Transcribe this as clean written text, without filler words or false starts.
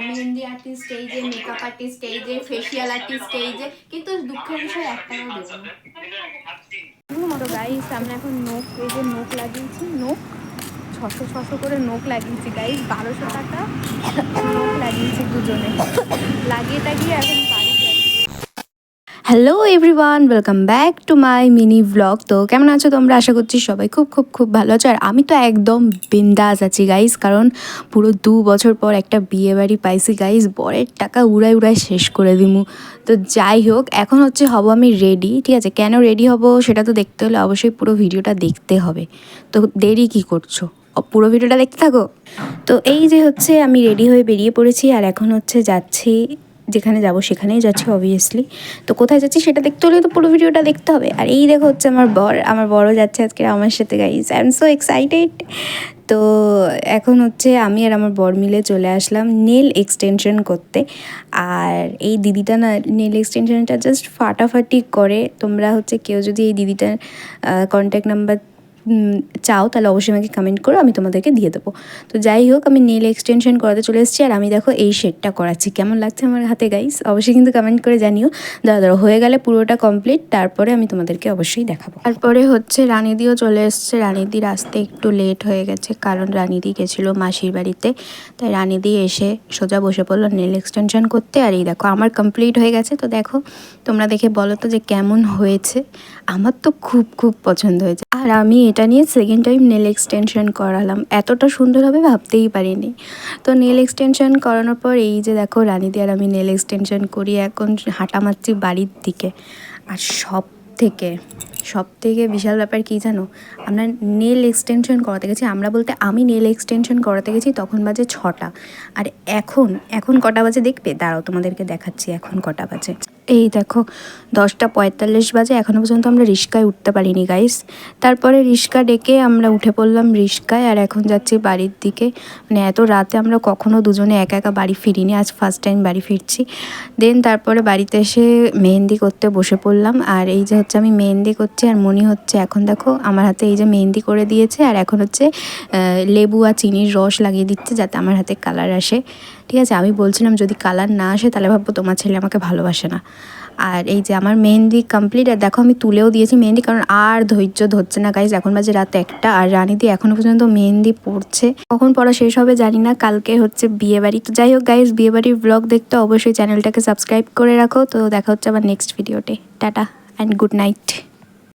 Mehndi artist এই যে, makeup artist এই যে, ফেসিয়াল আর্টিস্ট এই যে, কিন্তু দুঃখের বিষয় একটাও দেবো না। তো গাইস আমরা এখন নোক, এই যে নোক লাগিয়েছি, নোক 600 করে নোক লাগিয়েছি গাইস, 1200 টাকা নোক লাগিয়েছি দুজনে, লাগিয়ে টাগিয়ে এখন বাড়ি যাই। Hello everyone, welcome back to my mini blog. তো কেমন আছো তোমরা? আশা করছি সবাই খুব খুব খুব ভালো আছো। আর আমি তো একদম বিন্দাস আছি গাইস, কারণ পুরো 2 বছর পর একটা বিয়ে বাড়ি পাইছি গাইস, বরের টাকা উড়াই উড়াই শেষ করে দিমু। তো যাই হোক, এখন হচ্ছে হব আমি রেডি, ঠিক আছে? কেন রেডি হব সেটা তো দেখতে হলে অবশ্যই পুরো ভিডিওটা দেখতে হবে। তো দেরি কি করছো, পুরো ভিডিওটা দেখতে থাকো। তো এই যে হচ্ছে আমি রেডি হয়ে বেরিয়ে পড়েছি, আর এখন হচ্ছে যাচ্ছি, যেখানে যাব সেখানেই যাচ্ছি অবভিয়াসলি। তো কোথায় যাচ্ছি সেটা দেখতে হলে তো পুরো ভিডিওটা দেখতে হবে। আর এই দেখো হচ্ছে আমার বড় যাচ্ছে আজকে আমার সাথে guys, I am so excited. তো এখন হচ্ছে আমি আর আমার বর মিলে চলে আসলাম নেল এক্সটেনশন করতে। আর এই দিদিটা না নেল এক্সটেনশনটা জাস্ট ফাটাফাটি করে। তোমরা হচ্ছে কেউ যদি এই দিদিটার কন্ট্যাক্ট নাম্বার চাও তাহলে অবশ্যই আমাকে কমেন্ট করো, আমি তোমাদেরকে দিয়ে দেবো। তো যাই হোক, আমি নেল এক্সটেনশন করাতে চলে এসেছি, আর আমি দেখো এই শেডটা করাচ্ছি। কেমন লাগছে আমার হাতে গাইস অবশ্যই কিন্তু কমেন্ট করে জানিও। দাদা হয়ে গেলে পুরোটা কমপ্লিট, তারপরে আমি তোমাদেরকে অবশ্যই দেখাবো। তারপরে হচ্ছে রানিদিও চলে এসছে। রানিদির আসতে একটু লেট হয়ে গেছে, কারণ রানিদি গেছিলো মাসির বাড়িতে। তাই রানিদি এসে সোজা বসে পড়লো নেল এক্সটেনশন করতে। আর এই দেখো আমার কমপ্লিট হয়ে গেছে। তো দেখো তোমরা দেখে বলো তো যে কেমন হয়েছে। আমার তো খুব খুব পছন্দ হয়েছে। আর আমি এটা নিয়ে সেকেন্ড টাইম নেল এক্সটেনশন করালাম, এতটা সুন্দর হবে ভাবতেই পারিনি। তো নেল এক্সটেনশন করানোর পর এই যে দেখো রানিদি আর আমি নেল এক্সটেনশন করি, এখন হাঁটা মারছি বাড়ির দিকে। আর সব থেকে বিশাল ব্যাপার কী জানো, আমরা নেল এক্সটেনশন করাতে গেছি, আমরা বলতে আমি নেল এক্সটেনশন করাতে গেছি তখন বাজে 6টা। আর এখন কটা বাজে দেখবে, দাঁড়াও তোমাদেরকে দেখাচ্ছি এখন কটা বাজে। এই দেখো 10:45 বাজে, এখনও পর্যন্ত আমরা রিস্কায় উঠতে পারিনি গাইস। তারপরে রিস্কা ডেকে আমরা উঠে পড়লাম রিস্কায়, আর এখন যাচ্ছি বাড়ির দিকে। মানে এত রাতে আমরা কখনও দুজনে একা একা বাড়ি ফিরিনি, আজ ফার্স্ট টাইম বাড়ি ফিরছি। দেন তারপরে বাড়িতে এসে মেহেন্দি করতে বসে পড়লাম। আর এই যে হচ্ছে আমি মেহেন্দি করছি, আর মনি হচ্ছে এখন দেখো আমার হাতে এই যে মেহেন্দি করে দিয়েছে, আর এখন হচ্ছে লেবু আর চিনির রস লাগিয়ে দিচ্ছে যাতে আমার হাতে কালার আসে। ঠিক আছে, আমি বলছিলাম যদি কালার না আসে তাহলে ভাববো তোমার ছেলে আমাকে ভালোবাসে না। আর এই যে আমার মেহেন্দি কমপ্লিট, আর দেখো আমি তুলেও দিয়েছি মেহেন্দি, কারণ আর ধৈর্য ধরছে না গাইজ। এখন বাজে রাত 1টা, আর রানিদি এখনও পর্যন্ত মেহেন্দি পড়ছে, কখন পড়া শেষ হবে জানি না। কালকে হচ্ছে বিয়েবাড়ি। তো যাই হোক গাইজ, বিয়েবাড়ির ব্লগ দেখতে অবশ্যই চ্যানেলটাকে সাবস্ক্রাইব করে রাখো। তো দেখা হচ্ছে আবার নেক্সট ভিডিওতে। Tata and good night.